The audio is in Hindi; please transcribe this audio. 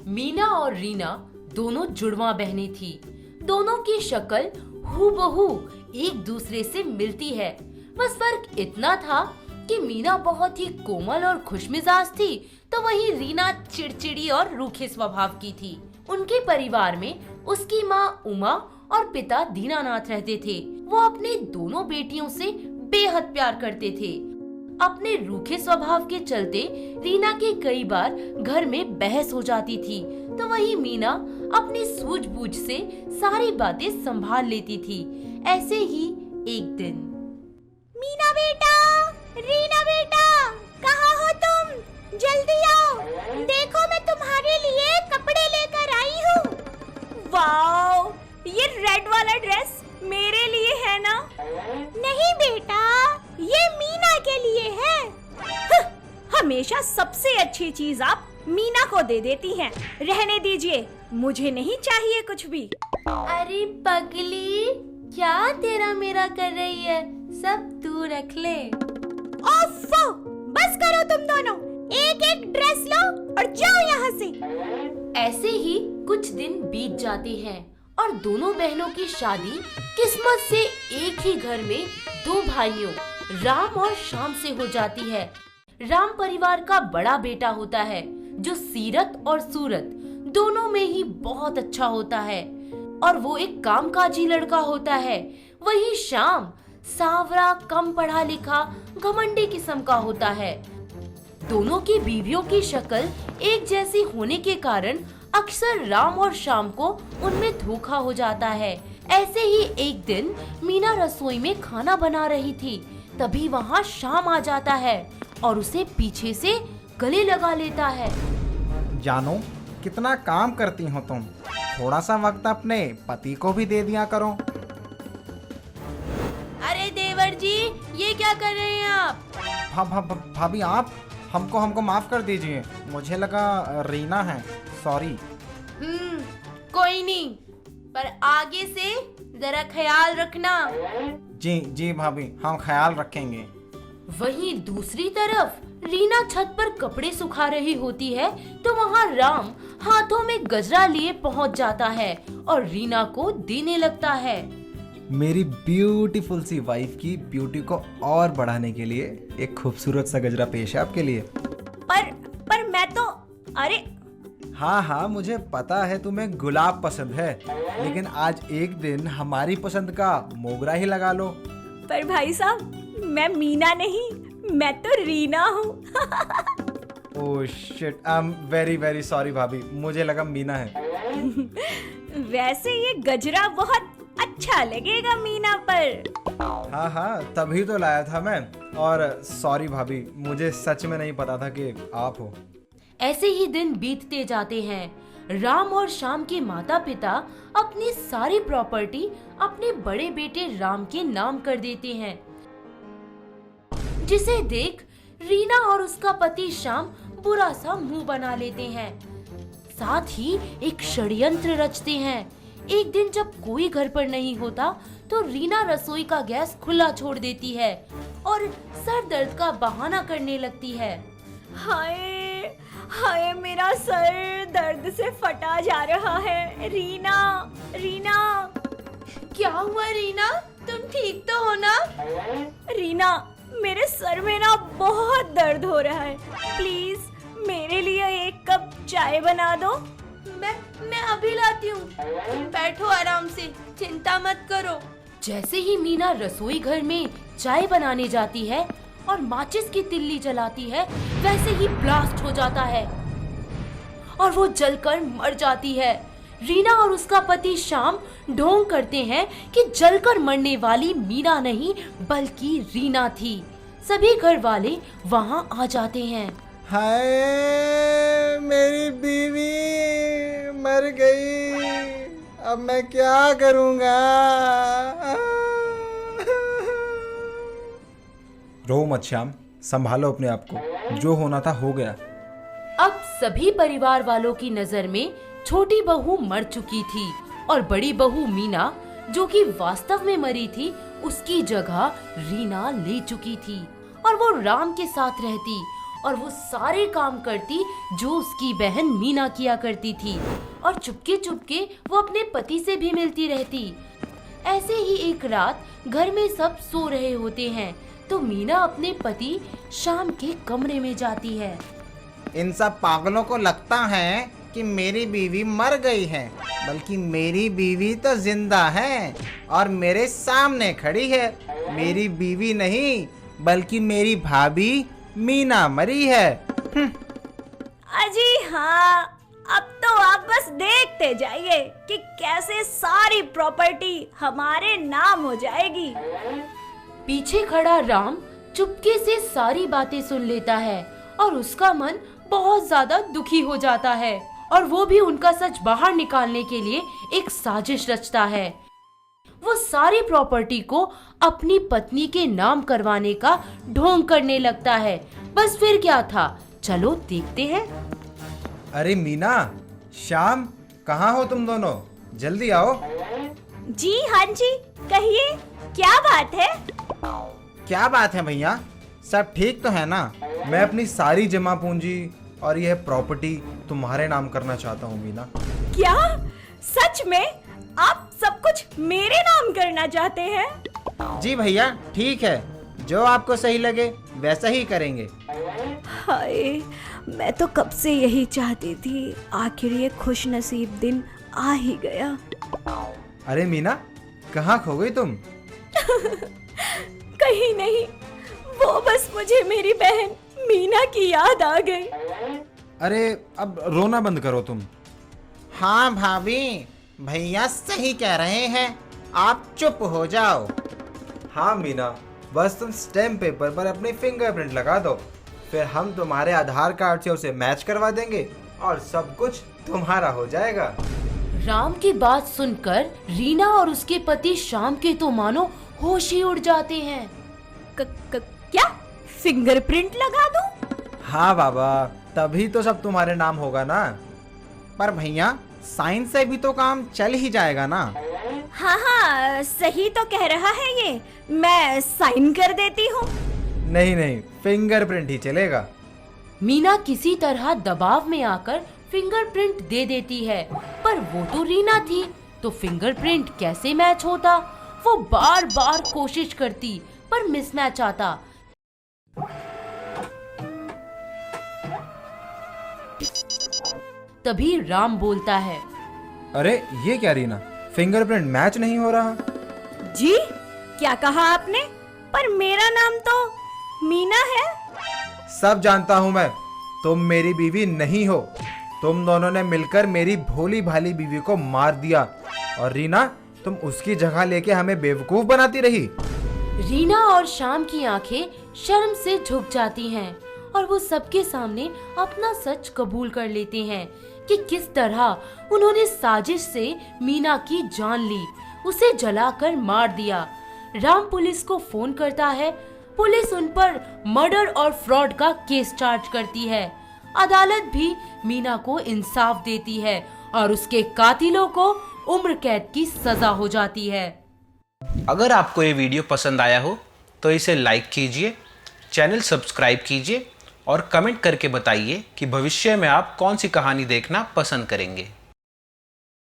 मीना और रीना दोनों जुड़वा बहनें थी। दोनों की शक्ल हूबहू एक दूसरे से मिलती है। बस फर्क इतना था कि मीना बहुत ही कोमल और खुशमिजाज थी, तो वहीं रीना चिड़चिड़ी और रूखे स्वभाव की थी। उनके परिवार में उसकी माँ उमा और पिता दीनानाथ रहते थे। वो अपने दोनों बेटियों से बेहद प्यार करते थे। अपने रूखे स्वभाव के चलते रीना के कई बार घर में बहस हो जाती थी, तो वही मीना अपनी सूझबूझ से सारी बातें संभाल लेती थी। ऐसे ही एक दिन, मीना बेटा, रीना बेटा, कहाँ हो तुम? जल्दी आओ, देखो मैं तुम्हारे लिए कपड़े लेकर आई हूँ। वाओ, ये रेड वाला ड्रेस मेरे लिए है ना? नहीं बेटा, ये मीना के लिए है। हमेशा सबसे अच्छी चीज आप मीना को दे देती हैं। रहने दीजिए, मुझे नहीं चाहिए कुछ भी। अरे पगली, क्या तेरा मेरा कर रही है? सब तू रख ले। ओफो, बस करो तुम दोनों, एक एक ड्रेस लो और जाओ यहाँ से। ऐसे ही कुछ दिन बीत जाते हैं और दोनों बहनों की शादी किस्मत से एक ही घर में दो भाइयों राम और श्याम से हो जाती है। राम परिवार का बड़ा बेटा होता है, जो सीरत और सूरत दोनों में ही बहुत अच्छा होता है और वो एक कामकाजी लड़का होता है। वही श्याम सांवरा, कम पढ़ा लिखा, घमंडी किस्म का होता है। दोनों की बीवियों की शक्ल एक जैसी होने के कारण अक्सर राम और श्याम को उनमें धोखा हो जाता है। ऐसे ही एक दिन मीना रसोई में खाना बना रही थी, तभी वहाँ श्याम आ जाता है और उसे पीछे से गले लगा लेता है। जानो, कितना काम करती हो तुम, थोड़ा सा वक्त अपने पति को भी दे दिया करो। अरे देवर जी, ये क्या कर रहे हैं आप? भाभी आप हमको माफ कर दीजिए, मुझे लगा रीना है, सॉरी। कोई नहीं, पर आगे से जरा ख्याल रखना। जी भाभी, हम ख्याल रखेंगे। वहीं दूसरी तरफ रीना छत पर कपड़े सुखा रही होती है, तो वहाँ राम हाथों में गजरा लिए पहुँच जाता है और रीना को देने लगता है। मेरी ब्यूटीफुल सी वाइफ की ब्यूटी को और बढ़ाने के लिए एक खूबसूरत सा गजरा पेश है आपके लिए। पर मैं तो, अरे हाँ, मुझे पता है तुम्हें गुलाब पसंद है, लेकिन आज एक दिन हमारी पसंद का मोगरा ही लगा लो। पर भाई साहब, मैं मीना नहीं, मैं तो रीना हूँ। Oh shit, I am very very sorry भाभी, मुझे लगा मीना है। वैसे ये गजरा बहुत अच्छा लगेगा मीना पर। हाँ, तभी तो लाया था मैं, और सॉरी भाभी, मुझे सच में नहीं पता था कि आप हो। ऐसे ही दिन बीतते जाते हैं। राम और श्याम के माता पिता अपनी सारी प्रॉपर्टी अपने बड़े बेटे राम के नाम कर देते हैं, जिसे देख रीना और उसका पति श्याम बुरा सा मुंह बना लेते हैं। साथ ही एक षड्यंत्र रचते हैं। एक दिन जब कोई घर पर नहीं होता, तो रीना रसोई का गैस खुला छोड़ देती है और सर दर्द का बहाना करने लगती है। हाय, मेरा सर दर्द से फटा जा रहा है। रीना। क्या हुआ रीना, तुम ठीक तो हो ना? रीना, मेरे सर में ना बहुत दर्द हो रहा है, प्लीज मेरे लिए एक कप चाय बना दो। मैं अभी लाती हूँ, तुम बैठो आराम से, चिंता मत करो। जैसे ही मीना रसोई घर में चाय बनाने जाती है और माचिस की तिल्ली जलाती है, वैसे ही ब्लास्ट हो जाता है और वो जलकर मर जाती है। रीना और उसका पति श्याम ढोंग करते हैं कि जलकर मरने वाली मीना नहीं बल्कि रीना थी। सभी घर वाले वहाँ आ जाते हैं। हाय, मेरी बीवी मर गई, अब मैं क्या करूँगा? रो मत श्याम, संभालो अपने आप को, जो होना था हो गया। अब सभी परिवार वालों की नजर में छोटी बहू मर चुकी थी और बड़ी बहू मीना, जो कि वास्तव में मरी थी, उसकी जगह रीना ले चुकी थी और वो राम के साथ रहती और वो सारे काम करती जो उसकी बहन मीना किया करती थी, और चुपके चुपके वो अपने पति से भी मिलती रहती। ऐसे ही एक रात घर में सब सो रहे होते हैं तो मीना अपने पति शाम के कमरे में जाती है। इन सब पागलों को लगता है कि मेरी बीवी मर गई है, बल्कि मेरी बीवी तो जिंदा है और मेरे सामने खड़ी है। मेरी बीवी नहीं बल्कि मेरी भाभी मीना मरी है। अजी हाँ, अब तो आप बस देखते जाइए कि कैसे सारी प्रॉपर्टी हमारे नाम हो जाएगी। पीछे खड़ा राम चुपके से सारी बातें सुन लेता है और उसका मन बहुत ज्यादा दुखी हो जाता है, और वो भी उनका सच बाहर निकालने के लिए एक साजिश रचता है। वो सारी प्रॉपर्टी को अपनी पत्नी के नाम करवाने का ढोंग करने लगता है। बस फिर क्या था, चलो देखते हैं। अरे मीना, श्याम, कहाँ हो तुम दोनों? जल्दी आओ। जी हाँ जी, कहिए क्या बात है? क्या बात है भैया, सब ठीक तो है ना? मैं अपनी सारी जमा पूंजी और यह प्रॉपर्टी तुम्हारे नाम करना चाहता हूँ मीना। क्या सच में आप सब कुछ मेरे नाम करना चाहते हैं? जी भैया, ठीक है, जो आपको सही लगे वैसा ही करेंगे। हाय, मैं तो कब से यही चाहती थी, आखिर ये खुश नसीब दिन आ ही गया। अरे मीना, कहाँ खो गई तुम? कहीं नहीं, वो बस मुझे मेरी बहन मीना की याद आ गई। अरे अब रोना बंद करो तुम। हाँ भाभी, भैया सही कह रहे हैं, आप चुप हो जाओ। हाँ मीना, बस तुम स्टैम्प पेपर पर अपनी फिंगरप्रिंट लगा दो, फिर हम तुम्हारे आधार कार्ड से उसे मैच करवा देंगे और सब कुछ तुम्हारा हो जाएगा। राम की बात सुनकर रीना और उसके पति श्याम के तो मानो होश ही उड़ जाते हैं। क्या फिंगरप्रिंट लगा दूं? हाँ बाबा, तभी तो सब तुम्हारे नाम होगा ना। पर भैया, साइन से भी तो काम चल ही जाएगा ना। हाँ हाँ, सही तो कह रहा है ये, मैं साइन कर देती हूँ। नहीं नहीं, फिंगरप्रिंट ही चलेगा। मीना किसी तरह दबाव में आकर फिंगरप्रिंट दे देती है, पर वो तो रीना थी, तो फिंगरप्रिंट कैसे मैच होता? वो बार बार कोशिश करती पर मिसमैच आता। तभी राम बोलता है, अरे ये क्या रीना, फिंगरप्रिंट मैच नहीं हो रहा। जी क्या कहा आपने? पर मेरा नाम तो मीना है। सब जानता हूँ मैं, तुम मेरी बीवी नहीं हो। तुम दोनों ने मिलकर मेरी भोली भाली बीवी को मार दिया, और रीना, तुम उसकी जगह लेके हमें बेवकूफ बनाती रही। रीना और श्याम की आंखें शर्म से झुक जाती हैं और वो सबके सामने अपना सच कबूल कर लेते हैं कि किस तरह उन्होंने साजिश से मीना की जान ली, उसे जलाकर मार दिया। राम पुलिस को फोन करता है। पुलिस उन पर मर्डर और फ्रॉड का केस चार्ज करती है। अदालत भी मीना को इंसाफ देती है और उसके कातिलों को उम्र कैद की सजा हो जाती है। अगर आपको ये वीडियो पसंद आया हो तो इसे लाइक कीजिए, चैनल सब्सक्राइब कीजिए और कमेंट करके बताइए कि भविष्य में आप कौन सी कहानी देखना पसंद करेंगे।